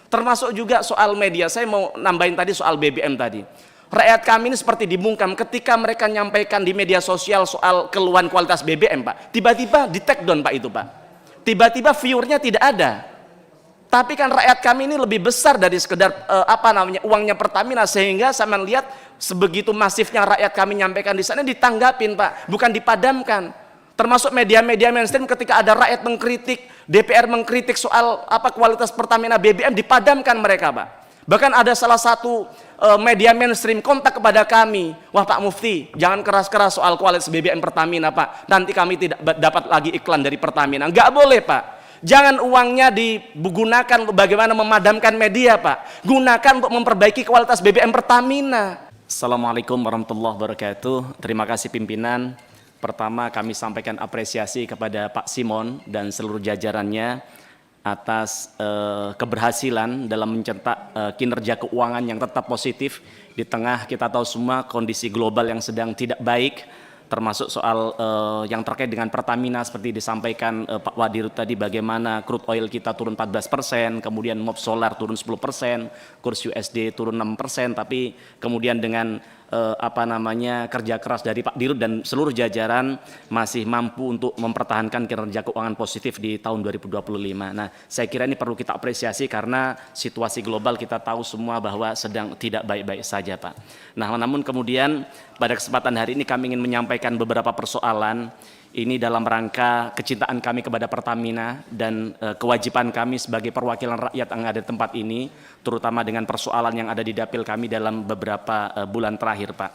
Termasuk juga soal media. Saya mau nambahin tadi soal BBM tadi. Rakyat kami ini seperti dibungkam ketika mereka nyampaikan di media sosial soal keluhan kualitas BBM, Pak. Tiba-tiba di take down, Pak, itu, Pak. Tiba-tiba viewernya tidak ada. Tapi kan rakyat kami ini lebih besar dari sekedar uangnya Pertamina, sehingga saya melihat sebegitu masifnya rakyat kami nyampaikan di sana ditanggapin, Pak, bukan dipadamkan. Termasuk media-media mainstream ketika ada rakyat mengkritik, DPR mengkritik soal kualitas Pertamina BBM, dipadamkan mereka, Pak. Bahkan ada salah satu media mainstream kontak kepada kami, wah Pak Mufti, jangan keras-keras soal kualitas BBM Pertamina, Pak. Nanti kami tidak dapat lagi iklan dari Pertamina. Enggak boleh, Pak. Jangan uangnya digunakan untuk bagaimana memadamkan media, Pak. Gunakan untuk memperbaiki kualitas BBM Pertamina. Assalamualaikum warahmatullahi wabarakatuh. Terima kasih pimpinan. Pertama kami sampaikan apresiasi kepada Pak Simon dan seluruh jajarannya atas keberhasilan dalam mencetak kinerja keuangan yang tetap positif di tengah kita tahu semua kondisi global yang sedang tidak baik, termasuk soal yang terkait dengan Pertamina seperti disampaikan Pak Wadirut tadi, bagaimana crude oil kita turun 14%, kemudian MOP solar turun 10%, kurs USD turun 6%, tapi kemudian dengan kerja keras dari Pak Dirut dan seluruh jajaran masih mampu untuk mempertahankan kinerja keuangan positif di tahun 2025. Nah, saya kira ini perlu kita apresiasi karena situasi global kita tahu semua bahwa sedang tidak baik-baik saja, Pak. Nah, namun kemudian pada kesempatan hari ini kami ingin menyampaikan beberapa persoalan ini dalam rangka kecintaan kami kepada Pertamina dan kewajiban kami sebagai perwakilan rakyat yang ada di tempat ini, terutama dengan persoalan yang ada di dapil kami dalam beberapa bulan terakhir, Pak.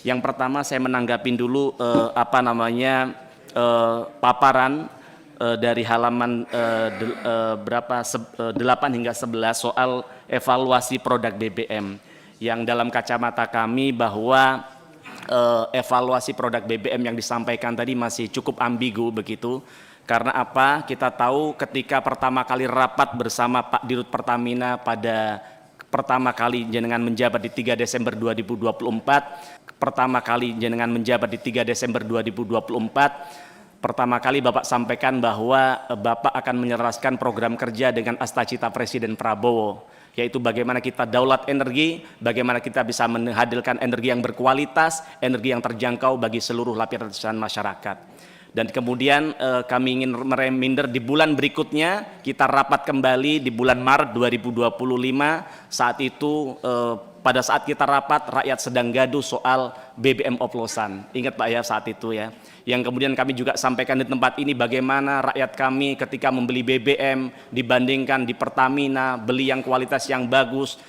Yang pertama saya menanggapin dulu paparan dari halaman 8 hingga 11 soal evaluasi produk BBM, yang dalam kacamata kami bahwa evaluasi produk BBM yang disampaikan tadi masih cukup ambigu begitu. Karena apa? Kita tahu ketika pertama kali rapat bersama Pak Dirut Pertamina pada pertama kali jenengan menjabat di 3 Desember 2024, pertama kali jenengan menjabat di 3 Desember 2024, pertama kali Bapak sampaikan bahwa Bapak akan menyerahkan program kerja dengan astacita Presiden Prabowo, yaitu bagaimana kita daulat energi, bagaimana kita bisa menghadirkan energi yang berkualitas, energi yang terjangkau bagi seluruh lapisan masyarakat. Dan kemudian kami ingin mereminder di bulan berikutnya, kita rapat kembali di bulan Maret 2025, saat itu pada saat kita rapat, rakyat sedang gaduh soal BBM oplosan. Ingat Pak ya saat itu ya. Yang kemudian kami juga sampaikan di tempat ini bagaimana rakyat kami ketika membeli BBM dibandingkan di Pertamina, beli yang kualitas yang bagus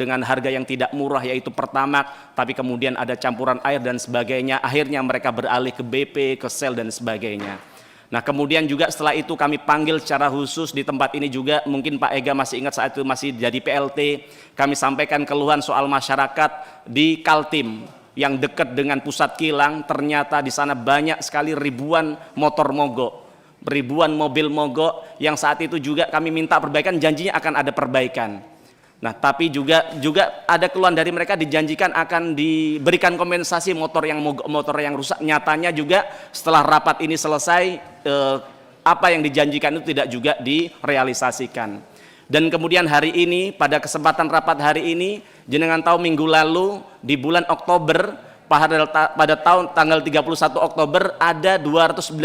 dengan harga yang tidak murah yaitu Pertamax, tapi kemudian ada campuran air dan sebagainya. Akhirnya mereka beralih ke BP, ke Shell dan sebagainya. Nah kemudian juga setelah itu kami panggil secara khusus di tempat ini juga, mungkin Pak Ega masih ingat saat itu masih jadi PLT, kami sampaikan keluhan soal masyarakat di Kaltim yang dekat dengan pusat kilang. Ternyata di sana banyak sekali ribuan motor mogok, ribuan mobil mogok, yang saat itu juga kami minta perbaikan, janjinya akan ada perbaikan. Nah tapi juga ada keluhan dari mereka, dijanjikan akan diberikan kompensasi motor yang mogok, motor yang rusak. Nyatanya juga setelah rapat ini selesai, apa yang dijanjikan itu tidak juga direalisasikan. Dan kemudian hari ini, pada kesempatan rapat hari ini, jenengan tahu minggu lalu di bulan Oktober, pada tanggal 31 Oktober ada 290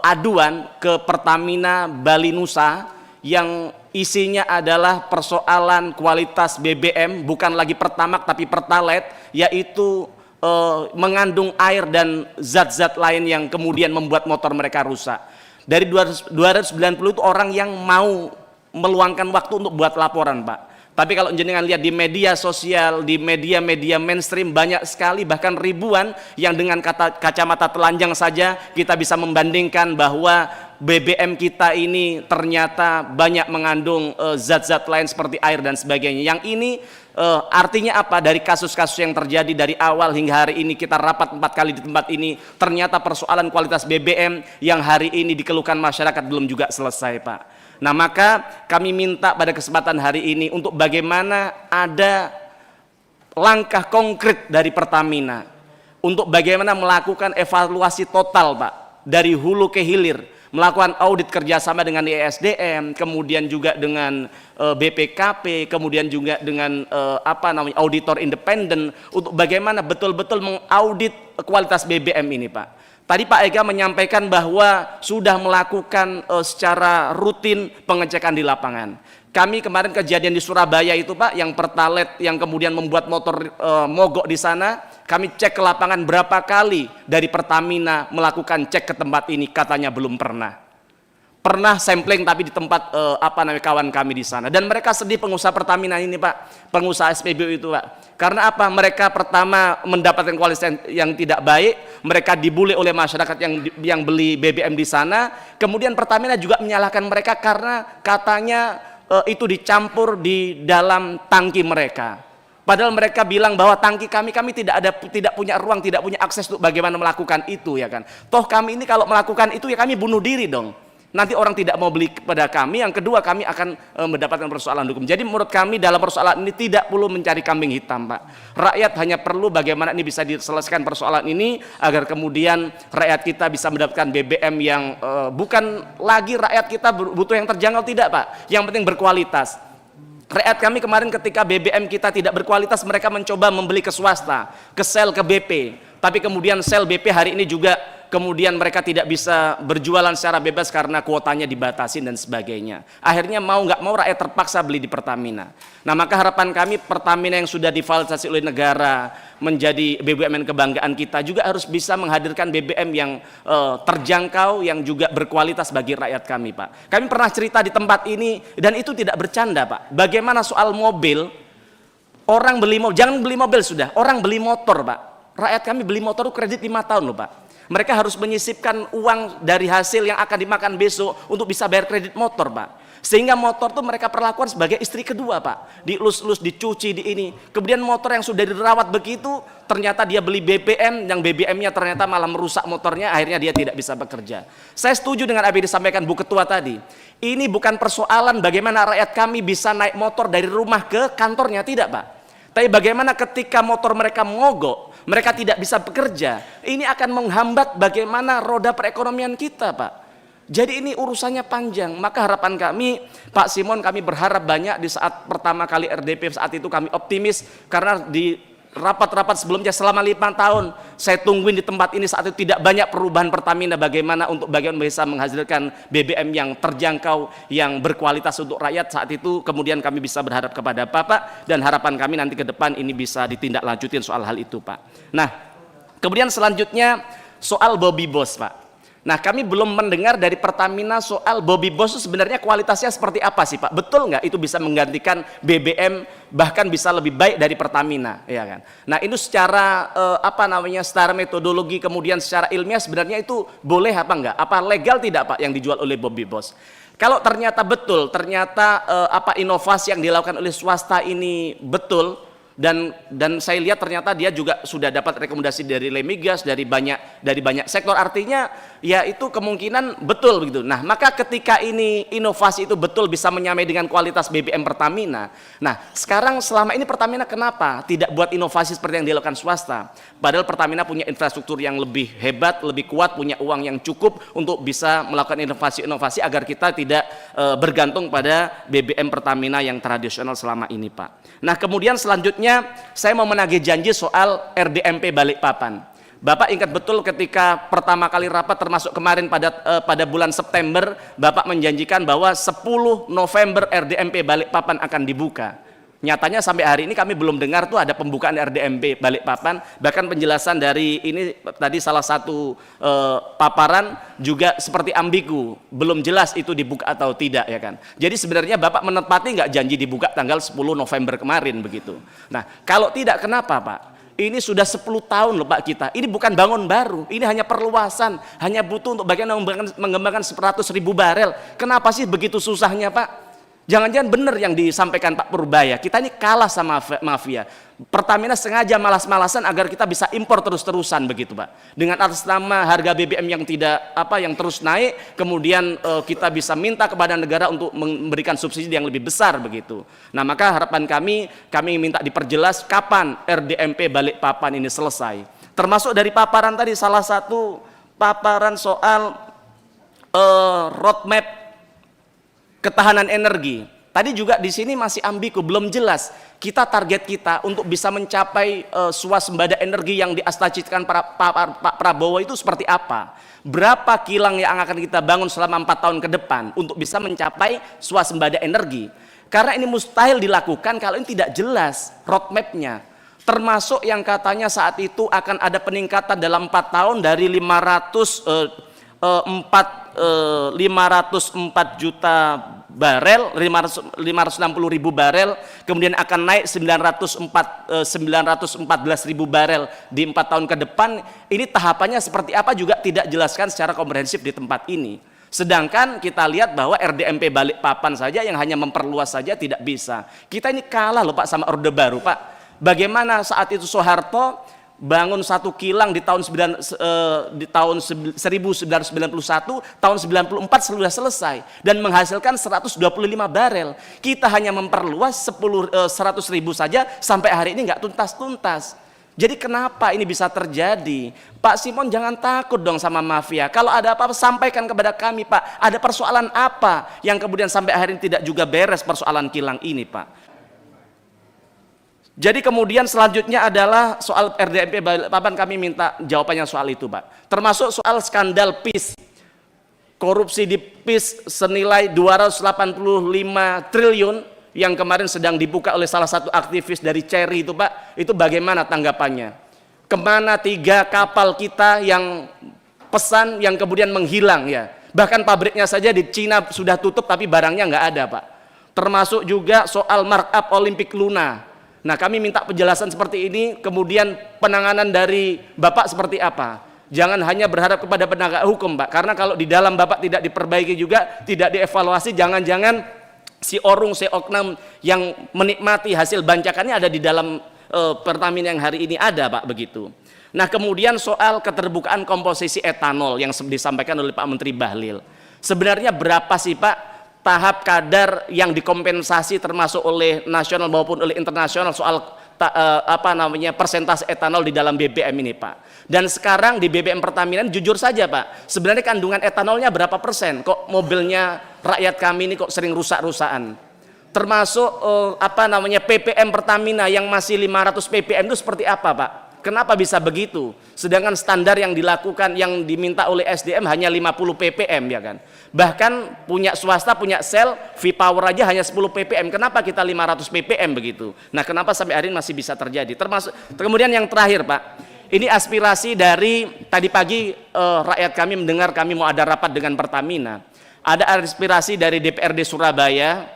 aduan ke Pertamina Bali Nusa yang isinya adalah persoalan kualitas BBM, bukan lagi Pertamax tapi Pertalite, yaitu mengandung air dan zat-zat lain yang kemudian membuat motor mereka rusak. Dari 290 itu orang yang mau meluangkan waktu untuk buat laporan, Pak. Tapi kalau jenengan lihat di media sosial, di media-media mainstream, banyak sekali, bahkan ribuan, yang dengan kacamata telanjang saja kita bisa membandingkan bahwa BBM kita ini ternyata banyak mengandung zat-zat lain seperti air dan sebagainya. Yang ini artinya apa? Dari kasus-kasus yang terjadi dari awal hingga hari ini, kita rapat 4 kali di tempat ini, ternyata persoalan kualitas BBM yang hari ini dikeluhkan masyarakat belum juga selesai, Pak. Nah maka kami minta pada kesempatan hari ini untuk bagaimana ada langkah konkret dari Pertamina untuk bagaimana melakukan evaluasi total, Pak, dari hulu ke hilir, melakukan audit kerjasama dengan ISDM, kemudian juga dengan BPKP, kemudian juga dengan auditor independen untuk bagaimana betul-betul mengaudit kualitas BBM ini, Pak. Tadi Pak Ega menyampaikan bahwa sudah melakukan secara rutin pengecekan di lapangan. Kami kemarin kejadian di Surabaya itu, Pak, yang Pertalite yang kemudian membuat motor mogok di sana, kami cek ke lapangan berapa kali dari Pertamina melakukan cek ke tempat ini, katanya belum pernah. Pernah sampling tapi di tempat kawan kami di sana, dan mereka sedih, pengusaha Pertamina ini, Pak, pengusaha SPBU itu, Pak. Karena apa? Mereka pertama mendapatkan kualitas yang tidak baik, mereka dibully oleh masyarakat yang beli BBM di sana. Kemudian Pertamina juga menyalahkan mereka karena katanya itu dicampur di dalam tangki mereka. Padahal mereka bilang bahwa tangki kami tidak punya ruang, tidak punya akses untuk bagaimana melakukan itu, ya kan. Toh kami ini kalau melakukan itu ya kami bunuh diri dong. Nanti orang tidak mau beli kepada kami. Yang kedua, kami akan mendapatkan persoalan hukum. Jadi menurut kami dalam persoalan ini tidak perlu mencari kambing hitam, Pak. Rakyat hanya perlu bagaimana ini bisa diselesaikan persoalan ini agar kemudian rakyat kita bisa mendapatkan BBM yang bukan lagi rakyat kita butuh yang terjangkau, tidak, Pak. Yang penting berkualitas. Rakyat kami kemarin ketika BBM kita tidak berkualitas, mereka mencoba membeli ke swasta, ke sel, ke BP. Tapi kemudian sel BP hari ini juga kemudian mereka tidak bisa berjualan secara bebas karena kuotanya dibatasi dan sebagainya. Akhirnya mau nggak mau rakyat terpaksa beli di Pertamina. Nah, maka harapan kami Pertamina yang sudah divalidasi oleh negara menjadi BBM kebanggaan kita juga harus bisa menghadirkan BBM yang terjangkau, yang juga berkualitas bagi rakyat kami, Pak. Kami pernah cerita di tempat ini dan itu tidak bercanda, Pak. Bagaimana soal mobil, orang beli mobil, jangan beli mobil sudah, orang beli motor, Pak. Rakyat kami beli motor itu kredit 5 tahun loh, Pak. Mereka harus menyisipkan uang dari hasil yang akan dimakan besok untuk bisa bayar kredit motor, Pak. Sehingga motor tuh mereka perlakukan sebagai istri kedua, Pak. Dielus-elus, dicuci, di ini. Kemudian motor yang sudah dirawat begitu, ternyata dia beli BBM, yang BBM-nya ternyata malah merusak motornya, akhirnya dia tidak bisa bekerja. Saya setuju dengan apa yang disampaikan Bu Ketua tadi. Ini bukan persoalan bagaimana rakyat kami bisa naik motor dari rumah ke kantornya, tidak, Pak. Tapi bagaimana ketika motor mereka mogok, mereka tidak bisa bekerja, ini akan menghambat bagaimana roda perekonomian kita, Pak. Jadi ini urusannya panjang. Maka harapan kami, Pak Simon, kami berharap banyak di saat pertama kali RDP saat itu kami optimis karena di rapat-rapat sebelumnya selama 5 tahun saya tungguin di tempat ini, saat itu tidak banyak perubahan Pertamina bagaimana bisa menghasilkan BBM yang terjangkau, yang berkualitas untuk rakyat. Saat itu kemudian kami bisa berharap kepada Bapak dan harapan kami nanti ke depan ini bisa ditindaklanjutin soal hal itu, Pak. Nah, kemudian selanjutnya soal Bobby Boss, Pak. Nah, kami belum mendengar dari Pertamina soal Bobby Boss itu sebenarnya kualitasnya seperti apa sih, Pak? Betul nggak itu bisa menggantikan BBM, bahkan bisa lebih baik dari Pertamina, ya kan? Nah, itu secara secara metodologi kemudian secara ilmiah sebenarnya itu boleh apa enggak? Apa legal tidak, Pak, yang dijual oleh Bobby Boss? Kalau ternyata betul, ternyata inovasi yang dilakukan oleh swasta ini betul, dan saya lihat ternyata dia juga sudah dapat rekomendasi dari Lemigas, dari banyak sektor, artinya ya itu kemungkinan betul begitu. Nah, maka ketika ini inovasi itu betul bisa menyamai dengan kualitas BBM Pertamina. Nah, sekarang selama ini Pertamina kenapa tidak buat inovasi seperti yang dilakukan swasta? Padahal Pertamina punya infrastruktur yang lebih hebat, lebih kuat, punya uang yang cukup untuk bisa melakukan inovasi-inovasi agar kita tidak bergantung pada BBM Pertamina yang tradisional selama ini, Pak. Nah, kemudian selanjutnya saya mau menagih janji soal RDMP Balikpapan. Bapak ingat betul ketika pertama kali rapat termasuk kemarin pada bulan September, Bapak menjanjikan bahwa 10 November RDMP Balikpapan akan dibuka. Nyatanya sampai hari ini kami belum dengar tuh ada pembukaan RDMP Balikpapan, bahkan penjelasan dari ini tadi salah satu paparan juga seperti ambigu, belum jelas itu dibuka atau tidak, ya kan. Jadi sebenarnya Bapak menepati nggak janji dibuka tanggal 10 November kemarin begitu. Nah, kalau tidak kenapa, Pak? Ini sudah 10 tahun loh, Pak, kita. Ini bukan bangun baru, ini hanya perluasan, hanya butuh untuk bagaimana mengembangkan 100.000 barel. Kenapa sih begitu susahnya, Pak? Jangan-jangan benar yang disampaikan Pak Purbaya, kita ini kalah sama mafia. Pertamina sengaja malas-malasan agar kita bisa impor terus-terusan begitu, Pak. Dengan atas nama harga BBM yang yang terus naik, kemudian kita bisa minta kepada negara untuk memberikan subsidi yang lebih besar begitu. Nah, maka harapan kami minta diperjelas kapan RDMP Balikpapan ini selesai. Termasuk dari paparan tadi, salah satu paparan soal roadmap ketahanan energi. Tadi juga di sini masih ambigu, belum jelas. Kita target kita untuk bisa mencapai swasembada energi yang diastajitkan Pak Prabowo itu seperti apa? Berapa kilang yang akan kita bangun selama 4 tahun ke depan untuk bisa mencapai swasembada energi? Karena ini mustahil dilakukan kalau ini tidak jelas roadmapnya. Termasuk yang katanya saat itu akan ada peningkatan dalam 4 tahun dari 504 juta barel, 560 ribu barel, kemudian akan naik 914 ribu barel di 4 tahun ke depan. Ini tahapannya seperti apa juga tidak jelaskan secara komprehensif di tempat ini. Sedangkan kita lihat bahwa RDMP Balikpapan saja yang hanya memperluas saja tidak bisa. Kita ini kalah loh Pak sama Orde Baru Pak. Bagaimana saat itu Soeharto bangun satu kilang di tahun 1991, tahun 94 sudah selesai dan menghasilkan 125 barel. Kita hanya memperluas 100 ribu saja sampai hari ini nggak tuntas-tuntas. Jadi kenapa ini bisa terjadi? Pak Simon jangan takut dong sama mafia. Kalau ada apa-apa sampaikan kepada kami Pak. Ada persoalan apa yang kemudian sampai hari ini tidak juga beres persoalan kilang ini Pak? Jadi kemudian selanjutnya adalah soal RDMP Balikpapan, kami minta jawabannya soal itu Pak. Termasuk soal skandal PIS, korupsi di PIS senilai 285 triliun yang kemarin sedang dibuka oleh salah satu aktivis dari Cherry itu Pak. Itu bagaimana tanggapannya? Kemana 3 kapal kita yang pesan yang kemudian menghilang ya? Bahkan pabriknya saja di Cina sudah tutup tapi barangnya nggak ada Pak. Termasuk juga soal markup Olimpik Luna. Nah kami minta penjelasan seperti ini, kemudian penanganan dari Bapak seperti apa? Jangan hanya berharap kepada penegak hukum Pak, karena kalau di dalam Bapak tidak diperbaiki juga, tidak dievaluasi, jangan-jangan si orung, si oknum yang menikmati hasil bancakannya ada di dalam Pertamina yang hari ini ada Pak begitu. Nah kemudian soal keterbukaan komposisi etanol yang disampaikan oleh Pak Menteri Bahlil. Sebenarnya berapa sih Pak tahap kadar yang dikompensasi termasuk oleh nasional maupun oleh internasional soal persentase etanol di dalam BBM ini Pak. Dan sekarang di BBM Pertamina jujur saja Pak, sebenarnya kandungan etanolnya berapa persen? Kok mobilnya rakyat kami ini kok sering rusak-rusakan? Termasuk PPM Pertamina yang masih 500 ppm itu seperti apa Pak? Kenapa bisa begitu? Sedangkan standar yang dilakukan, yang diminta oleh SDM hanya 50 ppm ya kan. Bahkan punya swasta, punya sel, V-Power aja hanya 10 ppm. Kenapa kita 500 ppm begitu? Nah kenapa sampai hari ini masih bisa terjadi? Termasuk kemudian yang terakhir Pak, ini aspirasi dari tadi pagi rakyat kami mendengar kami mau ada rapat dengan Pertamina. Ada aspirasi dari DPRD Surabaya,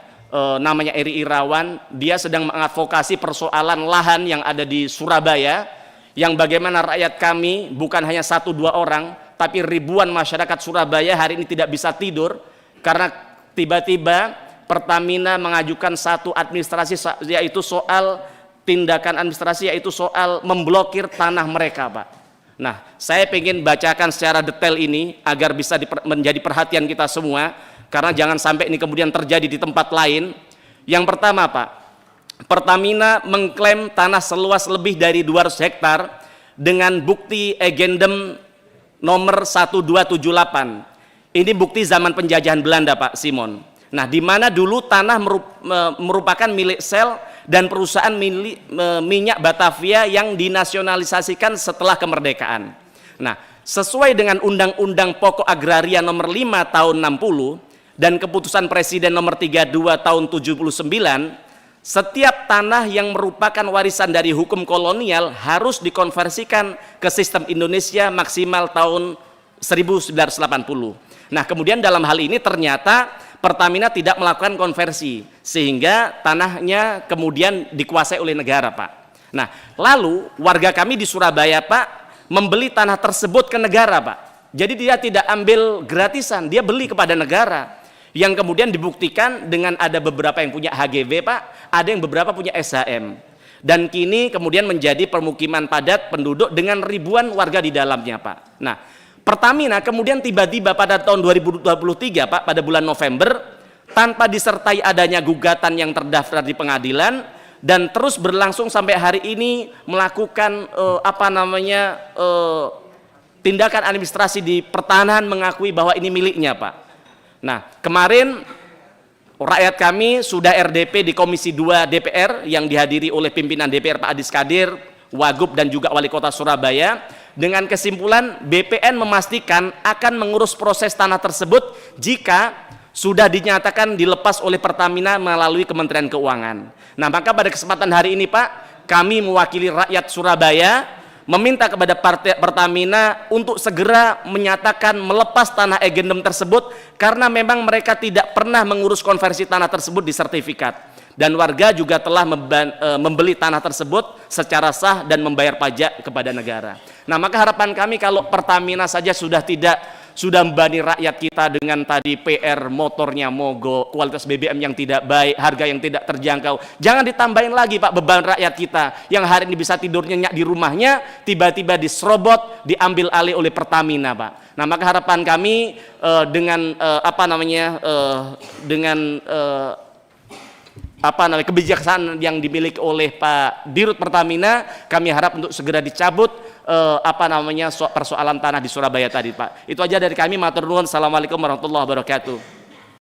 namanya Eri Irawan. Dia sedang mengadvokasi persoalan lahan yang ada di Surabaya, yang bagaimana rakyat kami bukan hanya 1-2 orang tapi ribuan masyarakat Surabaya hari ini tidak bisa tidur karena tiba-tiba Pertamina mengajukan satu administrasi, yaitu soal tindakan administrasi, yaitu soal memblokir tanah mereka Pak. Nah saya ingin bacakan secara detail ini agar bisa menjadi perhatian kita semua, karena jangan sampai ini kemudian terjadi di tempat lain. Yang pertama Pak, Pertamina mengklaim tanah seluas lebih dari 200 hektar dengan bukti agendum nomor 1278. Ini bukti zaman penjajahan Belanda Pak Simon. Nah di mana dulu tanah merupakan milik Shell dan perusahaan minyak Batavia yang dinasionalisasikan setelah kemerdekaan. Nah sesuai dengan Undang-Undang Pokok Agraria nomor 5 tahun 60 dan keputusan Presiden nomor 32 tahun 79, setiap tanah yang merupakan warisan dari hukum kolonial harus dikonversikan ke sistem Indonesia maksimal tahun 1980. Nah kemudian dalam hal ini ternyata Pertamina tidak melakukan konversi sehingga tanahnya kemudian dikuasai oleh negara Pak. Nah lalu warga kami di Surabaya Pak membeli tanah tersebut ke negara Pak. Jadi dia tidak ambil gratisan, dia beli kepada negara, yang kemudian dibuktikan dengan ada beberapa yang punya HGB Pak, ada yang beberapa punya SHM, dan kini kemudian menjadi permukiman padat penduduk dengan ribuan warga di dalamnya Pak. Nah Pertamina kemudian tiba-tiba pada tahun 2023 Pak, pada bulan November, tanpa disertai adanya gugatan yang terdaftar di pengadilan dan terus berlangsung sampai hari ini, melakukan tindakan administrasi di pertanahan mengakui bahwa ini miliknya, Pak. Nah, kemarin rakyat kami sudah RDP di Komisi 2 DPR yang dihadiri oleh pimpinan DPR Pak Adis Kadir, Wagub dan juga Wali Kota Surabaya, dengan kesimpulan BPN memastikan akan mengurus proses tanah tersebut jika sudah dinyatakan dilepas oleh Pertamina melalui Kementerian Keuangan. Nah, maka pada kesempatan hari ini, Pak, kami mewakili rakyat Surabaya meminta kepada Pertamina untuk segera menyatakan melepas tanah Agendem tersebut karena memang mereka tidak pernah mengurus konversi tanah tersebut di sertifikat. Dan warga juga telah membeli tanah tersebut secara sah dan membayar pajak kepada negara. Nah, maka harapan kami kalau Pertamina saja sudah membebani rakyat kita dengan tadi PR motornya mogok, kualitas BBM yang tidak baik, harga yang tidak terjangkau. Jangan ditambahin lagi, Pak, beban rakyat kita yang hari ini bisa tidur nyenyak di rumahnya, tiba-tiba diserobot, diambil alih oleh Pertamina, Pak. Nah, maka harapan kami kebijaksanaan yang dimiliki oleh Pak Dirut Pertamina, kami harap untuk segera dicabut persoalan tanah di Surabaya tadi, Pak. Itu aja dari kami. Matur nuwun. Assalamualaikum warahmatullahi wabarakatuh.